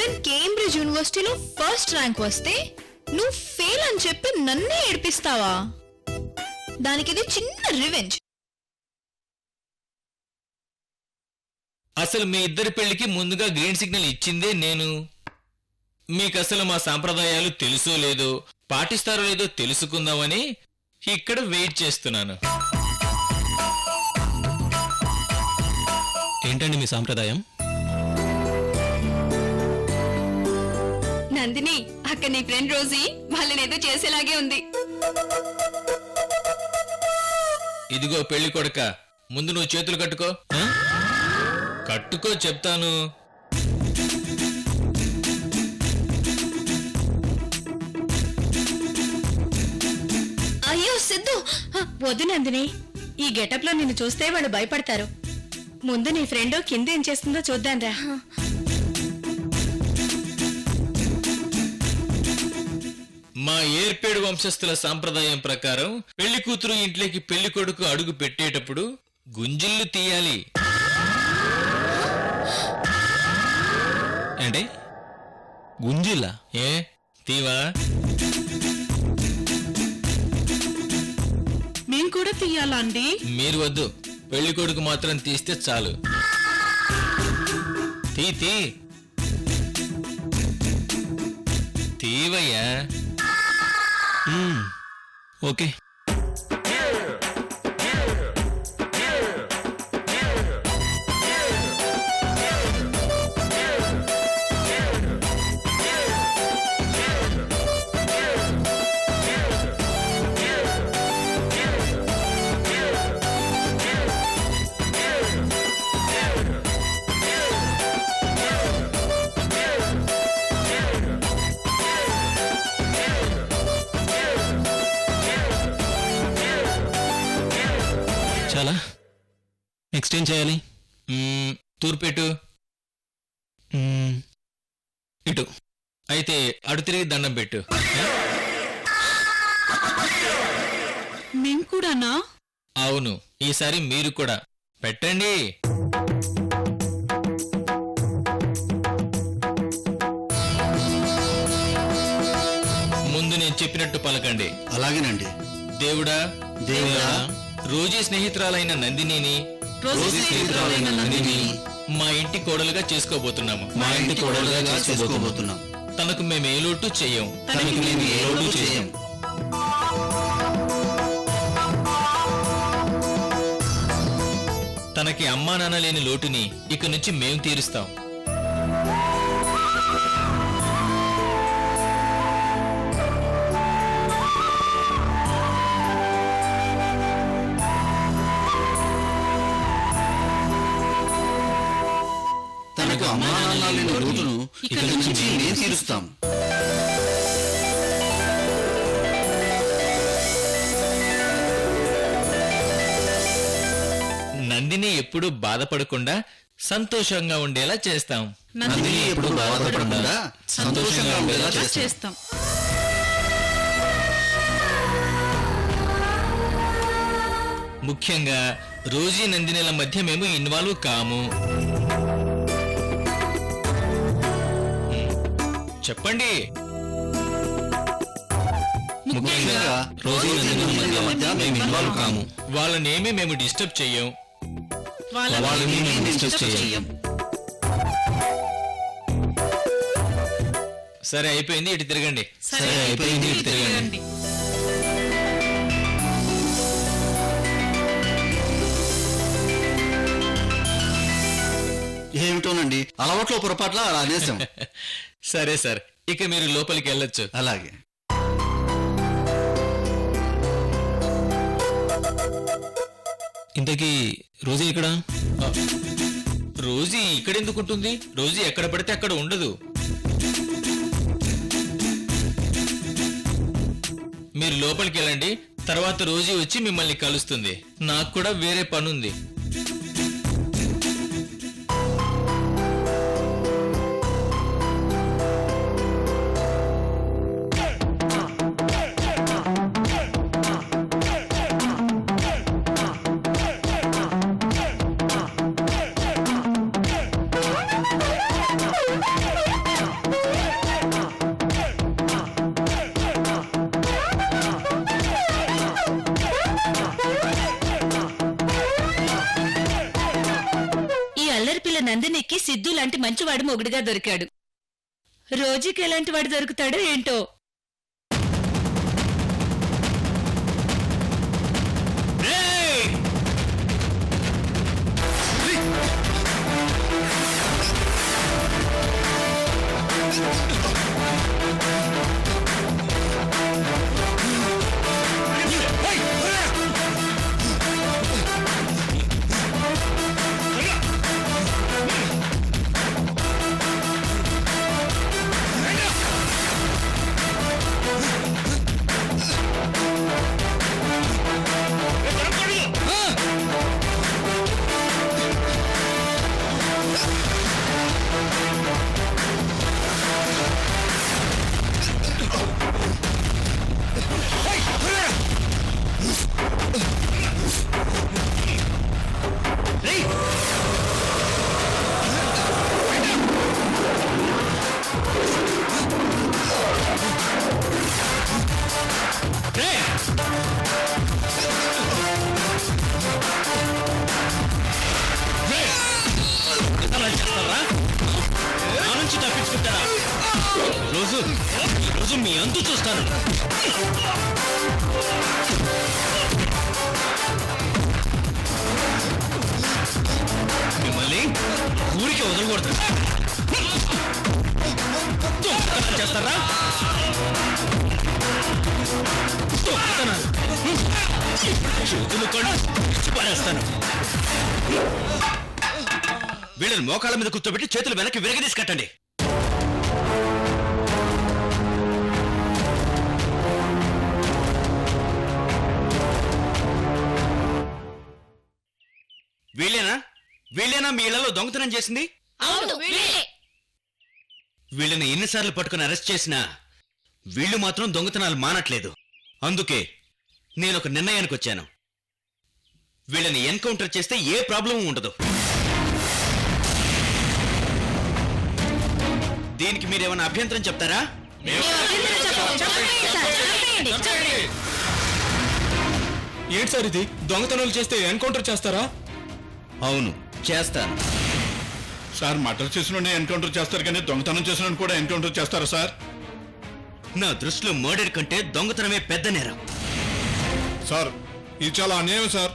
Even Cambridge యూనివర్సిటీలో first rank వస్తే నువ్వు ఫెయిల్ అని చెప్పి నన్నే ఏడిపిస్తావా? దానికి ఇది చిన్న రివెంజ్. అసలు మీ ఇద్దరి పెళ్లికి ముందుగా గ్రీన్ సిగ్నల్ ఇచ్చిందే నేను. మీకు అసలు మా సాంప్రదాయాలు తెలుసో లేదో, పాటిస్తారో లేదో తెలుసుకుందామని ఇక్కడ వెయిట్ చేస్తున్నాను. ఏంటండి మీ సాంప్రదాయం? నందిని అక్క నీ ఫ్రెండ్ రోజీ వాళ్ళనేదో చేసేలాగే ఉంది. ఇదిగో పెళ్లి కొడుక, ముందు నువ్వు చేతులు కట్టుకో. కట్టుకో చెప్తాను. అయ్యో సిద్ధు, వద్దు నందిని, ఈ గెటప్ లో నిన్ను చూస్తే వాళ్ళు భయపడతారు. ముందు నీ ఫ్రెండ్ కింద ఏం చేస్తుందో చూద్దాంరా. మా ఏర్పేడు వంశస్థుల సాంప్రదాయం ప్రకారం పెళ్లి కూతురు ఇంట్లోకి పెళ్లి కొడుకు అడుగు పెట్టేటప్పుడు గుంజిళ్ళు తీయాలి. అంటే గుంజిల్లా? ఏ తీవా? మేం కూడా తీయాలా అండి? మీరు వద్దు, పెళ్లి కొడుకు మాత్రం తీస్తే చాలు. తీ తీవయ్యా. ఓకే. చాలా. నెక్స్ట్ ఏం చేయాలి? తూర్పెట్టు. ఇటు. అయితే అడు తిరిగి దండం పెట్టు. మేం కూడానా? అవును, ఈసారి మీరు కూడా పెట్టండి. ముందు నేను చెప్పినట్టు పలకండి. అలాగేనండి. దేవుడా, దేవుడా, రోజీ స్నేహితురాలైన నందినిని మా ఇంటి కోడలుగా చేసుకోబోతున్నాము. చేసుకోబోతున్నాం. తనకు మేము ఏ లోటు చెయ్యం. తనకి అమ్మా నాన్న లేని లోటుని ఇక నుంచి మేము తీరుస్తాం. తనకు అమ్మా నాన్న లేని లోటును ఇక నుంచి మేము తీరుస్తాం. నందిని ఎప్పుడూ బాధపడకుండా సంతోషంగా ఉండేలా చేస్తాం. నందిని ఎప్పుడు బాధపడకుండా సంతోషంగా ఉండేలా చేస్తాం. ముఖ్యంగా రోజీ నందినిల మధ్య మేము ఇన్వాల్వ్ కాము. చెప్పండి. ముఖ్యంగా రోజీ నందినిల మధ్య మేము ఇన్వాల్వ్ కాము. వాళ్ళనేమి మేము డిస్టర్బ్ చెయ్యం. వాళ్ళని మేము డిస్టర్బ్ చేయం. సరే అయిపోయింది, ఇటు తిరగండి. సరే అయిపోయింది, ఇటు తిరగండి. ఏమిటోనండి, అలవాట్లో పొరపాట్ల అలా అనేసాం. సరే సార్, ఇక మీరు లోపలికి వెళ్ళొచ్చు. అలాగే. ఇంతకీ రోజీ ఇక్కడ? రోజీ ఇక్కడెందుకుంటుంది? రోజీ ఎక్కడ పడితే అక్కడ ఉండదు. మీరు లోపలికి వెళ్ళండి, తర్వాత రోజీ వచ్చి మిమ్మల్ని కలుస్తుంది. నాకు కూడా వేరే పనుంది. నందినికి సిద్ధు లాంటి మంచివాడు మొగుడుగా దొరికాడు. రోజుకి ఎలాంటి వాడు దొరుకుతాడో ఏంటో. రోజు మీ అంతు చూస్తాను. మిమ్మల్ని ఊరికి వదలకూడదు. చేస్తారా చేతులు కళ్ళు పారేస్తాను. వీళ్ళని మోకాళ్ళ మీద కూర్చోబెట్టి చేతులు వెనక్కి విరగదీసి కట్టండి. వీళ్ళేనా మీ ఇళ్లలో దొంగతనం చేసింది? వీళ్ళని ఎన్నిసార్లు పట్టుకుని అరెస్ట్ చేసినా వీళ్ళు మాత్రం దొంగతనాలు మానట్లేదు. అందుకే నేను ఒక నిర్ణయానికి వచ్చాను. వీళ్ళని ఎన్కౌంటర్ చేస్తే ఏ ప్రాబ్లం ఉండదు. దీనికి మీరేమన్నా అభ్యంతరం చెప్తారా? ఏంటి సార్ ఇది? దొంగతనాలు చేస్తే ఎన్కౌంటర్ చేస్తారా? అవును, చేస్తాను. సార్ మర్డర్ చేసిన ఎన్కౌంటర్ చేస్తారు కానీ దొంగతనం చేసిన కూడా ఎన్కౌంటర్ చేస్తారా సార్? నా దృష్టిలో మర్డర్ కంటే దొంగతనమే పెద్ద నేరం. సార్ ఇది చాలా అన్యాయం సార్.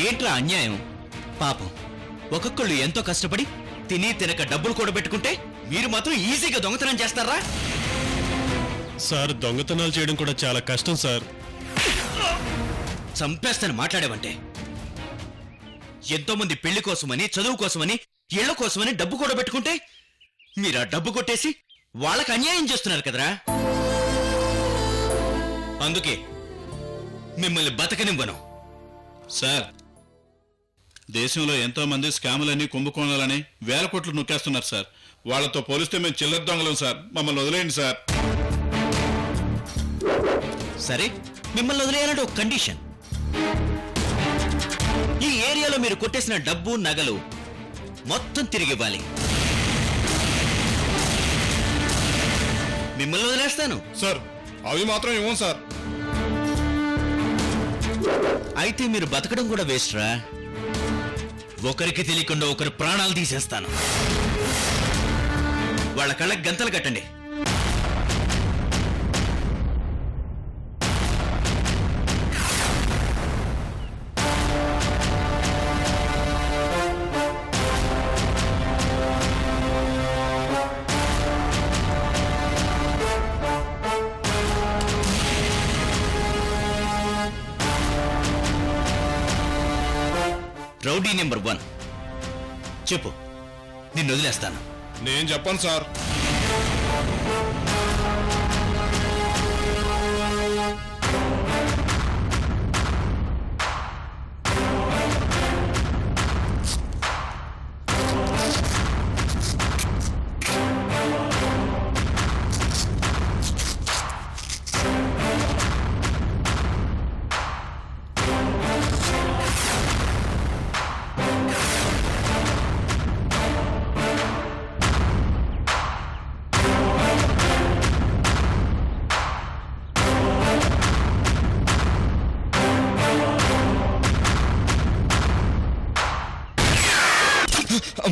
ఏంట్రా అన్యాయం? పాపం ఒక్కొక్కళ్ళు ఎంతో కష్టపడి తిని తినక డబ్బులు కూడా పెట్టుకుంటే మీరు మాత్రం ఈజీగా దొంగతనం చేస్తారా? సార్ దొంగతనాలు చేయడం కూడా చాలా కష్టం సార్. చంపేస్తాను మాట్లాడేవంటే. ఎంతో మంది పెళ్లి కోసమని, చదువు కోసమని, ఇళ్ల కోసమని డబ్బు కూడా పెట్టుకుంటే మీరు ఆ డబ్బు కొట్టేసి వాళ్ళకి అన్యాయం చేస్తున్నారు కదరా. అందుకే మిమ్మల్ని బతకనివ్వను. సార్ దేశంలో ఎంతో మంది స్కాములని కుంభకోణాలని వేల కోట్లు నొక్కేస్తున్నారు సార్. వాళ్ళతో పోలిస్తే మేము చిల్లర దొంగలం సార్. మమ్మల్ని వదిలేయండి సార్. సరే, మిమ్మల్ని వదిలేయాలంటే ఒక కండిషన్. ఈ ఏరియాలో మీరు కొట్టేసిన డబ్బు నగలు మొత్తం తిరిగివ్వాలి. మిమ్మల్ని వదిలేస్తాను. సార్ అవి మాత్రం ఇవ్వం సార్. అయితే మీరు బతకడం కూడా వేస్ట్ రా. ఒకరికి తెలియకుండా ఒకరి ప్రాణాలు తీసేస్తాను. వాళ్ళ కళ్ళకి గంతలు కట్టండి. రౌడీ నెంబర్ 1 చెప్పు, నిన్ను వదిలేస్తాను. నేను చెప్పను సార్.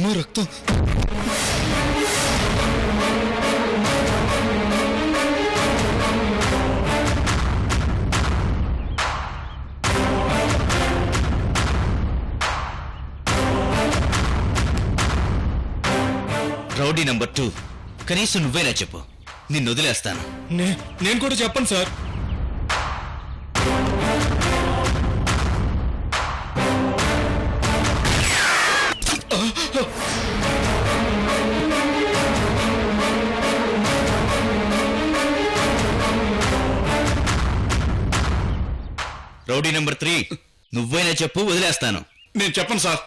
అమ్మ రక్తం. రౌడీ నంబర్ 2, కనీసం నువ్వైనా చెప్పు, నిన్ను వదిలేస్తాను. నేను కూడా చెప్పను సార్. రౌడీ నంబర్ 3, నువ్వైనా చెప్పు, వదిలేస్తాను. నేను చెప్పను సార్.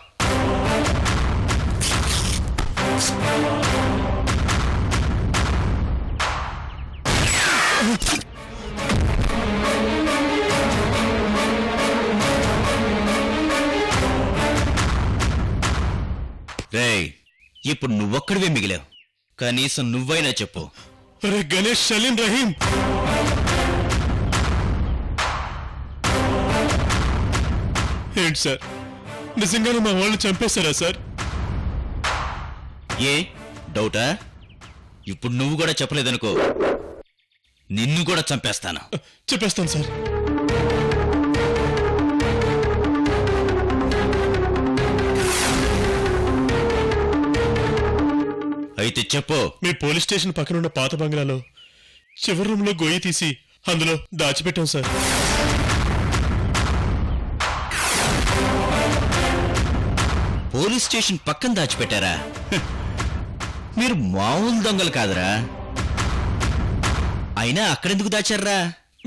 రేయ్, ఇప్పుడు నువ్వొక్కడివే మిగిలావు, కనీసం నువ్వైనా చెప్పు. అరే గణేష్, సలీం, రహీం. ఏంటి సార్, నిజంగానే మా వాళ్ళు చంపేశారా సార్? ఏ డౌటా? ఇప్పుడు నువ్వు కూడా చెప్పలేదనుకో, నిన్ను కూడా చంపేస్తాను. చెప్పేస్తాను సార్. అయితే చెప్పు. మీ పోలీస్ స్టేషన్ పక్కన ఉన్న పాత బంగ్లాలో చివరి రూమ్ లో గొయ్యి తీసి అందులో దాచిపెట్టాం సార్. పోలీస్ స్టేషన్ పక్కన దాచిపెట్టారా? హ్, మీరు మామూలు దొంగలు కాదురా. అయినా అక్కడెందుకు దాచారా?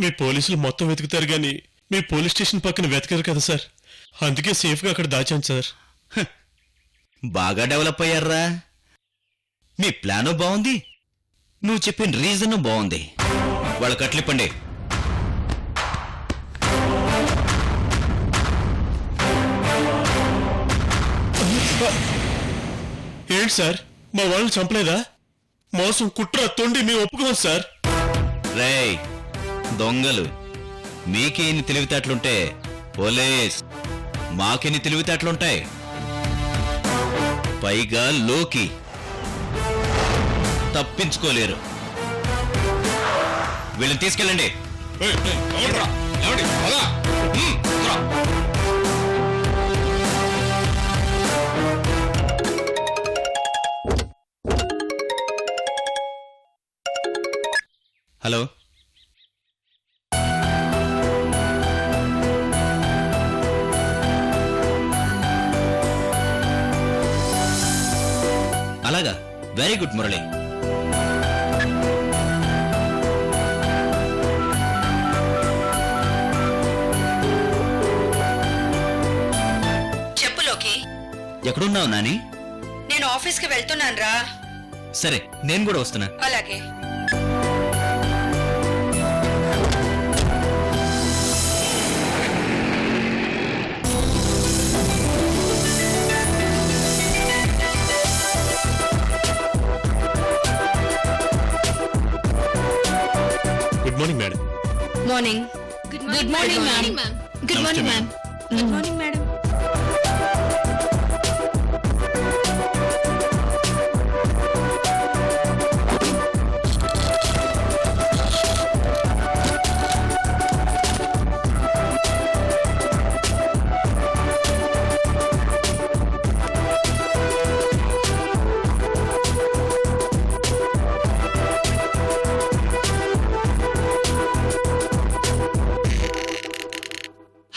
మీ పోలీసులు మొత్తం వెతుకుతారు గాని మీ పోలీస్ స్టేషన్ పక్కన వెతకరు కదా సార్, అందుకే సేఫ్ గా అక్కడ దాచాను సార్. బాగా డెవలప్ అయ్యారా. మీ ప్లాను బాగుంది, నువ్వు చెప్పిన రీజన్ బాగుంది. వాళ్ళ కట్లిప్పండి. ఏంటి సార్, మా వాళ్ళని చంపలేదా? మోసం, కుట్ర, తొండి మేము ఒప్పుకోం సార్. రేయ్ దొంగలు, మీకేన్ని తెలివితేటలుంటే పోలీస్ మాకెన్ని తెలివితేటలుంటాయి. పైగా లోకి తప్పించుకోలేరు. వీళ్ళని తీసుకెళ్ళండి. హలో, అలాగా, వెరీ గుడ్ మురళి. చెప్పులోకి ఎక్కడున్నావు నాని? నేను ఆఫీస్కి వెళ్తున్నాను రా. సరే, నేను కూడా వస్తున్నా. అలాగే. Good morning madam. Morning. Good morning ma'am. Good morning ma'am. Good morning madam.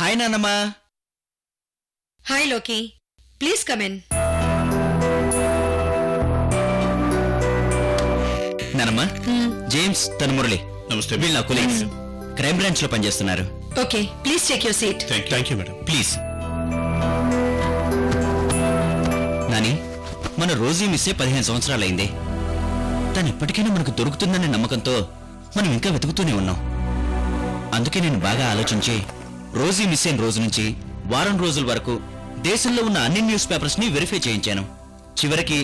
Hi నాన్నమ్మా. Hi Loki, please come in. నానమ్మా, జేమ్స్, తను మురళి. నమస్తే. వీళ్ళు నా కొలీగ్స్, క్రైమ్ బ్రాంచ్ లో పనిచేస్తున్నారు. Okay, please take your seat. Thank you madam. Please. Nani, మన Rosie మిస్సే 15 సంవత్సరాలైంది. తను ఇప్పటికైనా మనకు దొరుకుతుందనే నమ్మకంతో మనం ఇంకా వెతుకుతూనే ఉన్నాం. అందుకే నేను బాగా ఆలోచించి రోజీ మిస్ అయిన రోజు నుంచి వారం రోజుల వరకు దేశంలో ఉన్న అన్ని న్యూస్ పేపర్స్ ని వెరిఫై చేయించాను. చివరికి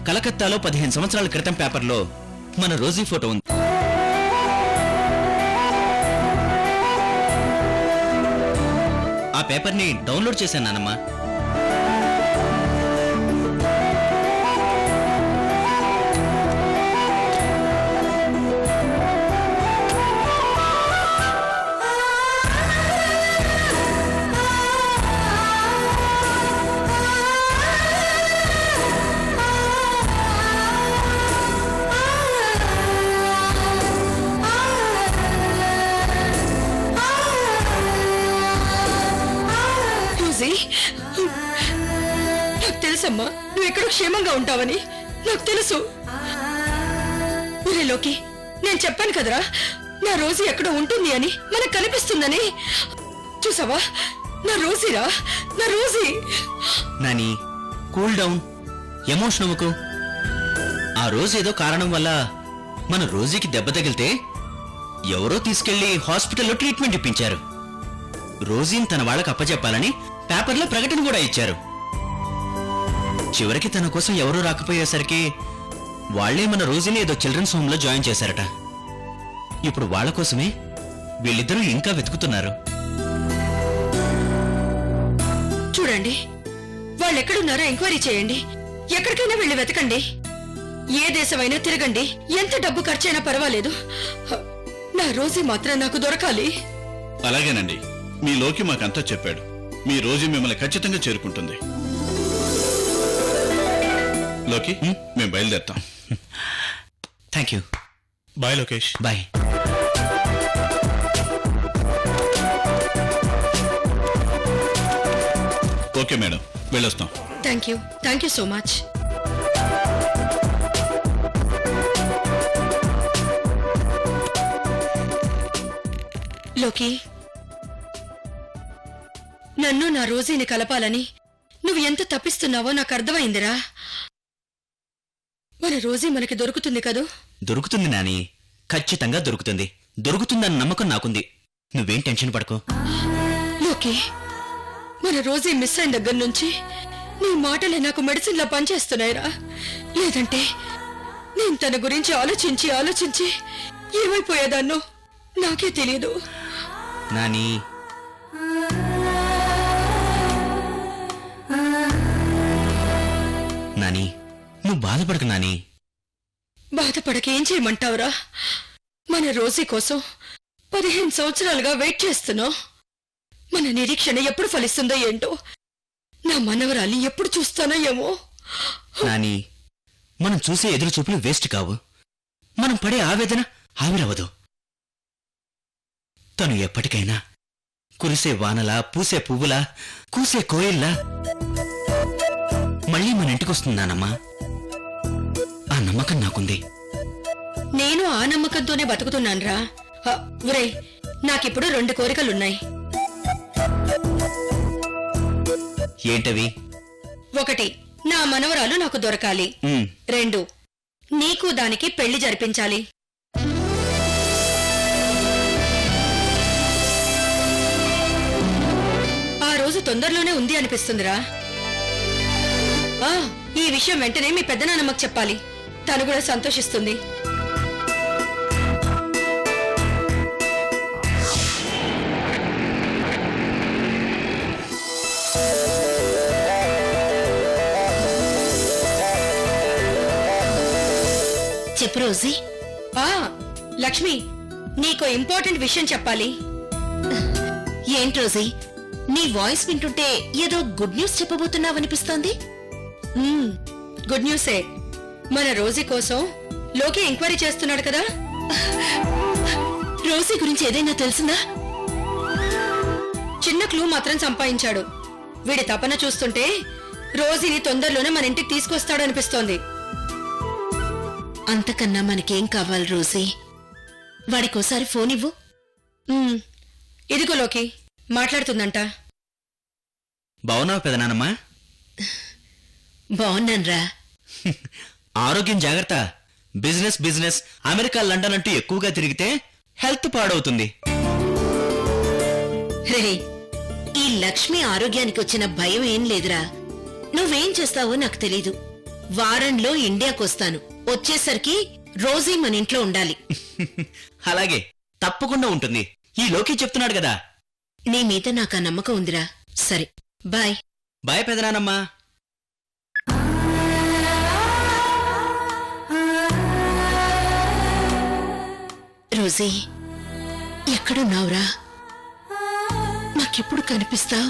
కలకత్తాలో 15 సంవత్సరాల క్రితం పేపర్లో మన రోజీ ఫోటో ఉంది. ఆ పేపర్ని డౌన్లోడ్ చేశాను నానమ్మా. తెలుసమ్మా, నువ్వు ఎక్కడో క్షేమంగా ఉంటావని నాకు తెలుసు. ఒరే లోకి, నేను చెప్పాను కదరా, నా రోజు ఎక్కడో ఉంటుంది అని, మనకు కనిపిస్తుందని. చూసావా, నా రోజీరా, నా Rosie. Nani, cool down, emotion అవ్వకు. ఆ రోజు ఏదో కారణం వల్ల మన రోజీకి దెబ్బ తగిలితే ఎవరో తీసుకెళ్లి హాస్పిటల్లో ట్రీట్మెంట్ ఇప్పించారు. రోజీని తన వాళ్ళకి అప్పచెప్పాలని పేపర్లో ప్రకటన కూడా ఇచ్చారు. చివరికి తన కోసం ఎవరూ రాకపోయేసరికి వాళ్లే మన రోజీని ఏదో చిల్డ్రన్స్ హోమ్ లో జాయిన్ చేశారట. ఇప్పుడు వాళ్ళ కోసమే వీళ్ళిద్దరూ ఇంకా వెతుకుతున్నారు. చూడండి, వాళ్ళు ఎక్కడున్నారో ఎంక్వైరీ చేయండి. ఎక్కడికైనా వెళ్ళి వెతకండి. ఏ దేశమైనా తిరగండి. ఎంత డబ్బు ఖర్చైనా పర్వాలేదు. నా రోజీ మాత్రం నాకు దొరకాలి. అలాగేనండి, మీ లోకి మాకంతా చెప్పాడు. మీ రోజు మిమ్మల్ని ఖచ్చితంగా చేరుకుంటుంది. లోకి, మేము బయలుదేరుతాం. Thank you. Bye Lokesh. Bye. Okay madam, వెళ్ళొస్తాం. Thank you so much. Loki, నన్ను నా రోజీని కలపాలని నువ్వు ఎంత తప్పిస్తున్నావో నాకు అర్థమైందిరా. మన రోజీ మనకి దొరుకుతుంది కదూ? దొరుకుతుంది నాని, ఖచ్చితంగా దొరుకుతుంది. దొరుకుతుందన్న నమ్మకం నాకుంది. నువ్వేం టెన్షన్ పడకు. లోకి, మన రోజీ మిస్ అయిన దగ్గర నుంచి నీ మాటలే నాకు మెడిసిన్లా పనిచేస్తున్నాయిరా. లేదంటే నేను తన గురించి ఆలోచించి ఏమైపోయేదాన్నో నాకే తెలియదు. నాని, నాని, నువ్వు బాధపడకు నాని. బాధపడకేం చేయమంటావురా? మన రోజీ కోసం 15 సంవత్సరాలుగా వెయిట్ చేస్తున్నావు. మన నిరీక్షణ ఎప్పుడు ఫలిస్తుందో ఏంటో. నా మనవరాలి ఎప్పుడు చూస్తానో ఏమో. నాని, మనం చూసే ఎదురు చూపులు వేస్ట్ కావు. మనం పడే ఆవేదన ఆవిరవదు. తను ఎప్పటికైనా కురిసే వానలా, పూసే పువ్వులా, కూసే కోయిల్లా మళ్ళీ మన ఇంటికొస్తుందానమ్మా. ఆ నమ్మకం నాకుంది. నేను ఆ నమ్మకంతోనే బతుకుతున్నాన్రా. ఒరే, నాకిప్పుడు 2 కోరికలున్నాయి. ఏంటవి? 1, నా మనవరాలు నాకు దొరకాలి. 2, నీకు దానికి పెళ్లి జరిపించాలి. ఆ రోజు తొందరలోనే ఉంది అనిపిస్తుందిరా. ఈ విషయం వెంటనే మీ పెద్దనాన్నమ్మకు చెప్పాలి. తను కూడా సంతోషిస్తుంది. చెప్పు రోజీ. లక్ష్మి, నీకో ఇంపార్టెంట్ విషయం చెప్పాలి. ఏంటి రోజీ, నీ వాయిస్ వింటుంటే ఏదో గుడ్ న్యూస్ చెప్పబోతున్నావనిపిస్తోంది. గుడ్ న్యూసే. మన రోజీ కోసం లోకి ఎంక్వైరీ చేస్తున్నాడు కదా. రోజీ గురించి ఏదైనా తెలిసిందా? చిన్న క్లూ మాత్రం సంపాదించాడు. వీడి తపన చూస్తుంటే రోజీని తొందరలోనే మన ఇంటికి తీసుకొస్తాడు అనిపిస్తోంది. అంతకన్నా మనకేం కావాలి రోజీ? వాడికోసారి ఫోన్ ఇవ్వు. ఇదిగో లోకి మాట్లాడుతుందంట. బావున్నావు పెదనానమ్మా? బాగున్నాన్రా. ఆరోగ్యం జాగ్రత్త. బిజినెస్ అమెరికా, లండన్ అంటూ ఎక్కువగా తిరిగితే హెల్త్ పాడవుతుంది. రే, ఈ లక్ష్మి ఆరోగ్యానికి వచ్చిన భయం ఏం లేదురా. నువ్వేం చేస్తావో నాకు తెలీదు. వారంలో ఇండియాకొస్తాను. వచ్చేసరికి రోజీ మన ఇంట్లో ఉండాలి. అలాగే, తప్పకుండా ఉంటుంది. ఈ లోకి చెప్తున్నాడు కదా. నీ మీద నాకు ఆ నమ్మకం ఉందిరా. సరే, బాయ్. బాయ్ పెదనానమ్మా. రోజీ, ఎక్కడున్నావురా? నాకెప్పుడు కనిపిస్తావు?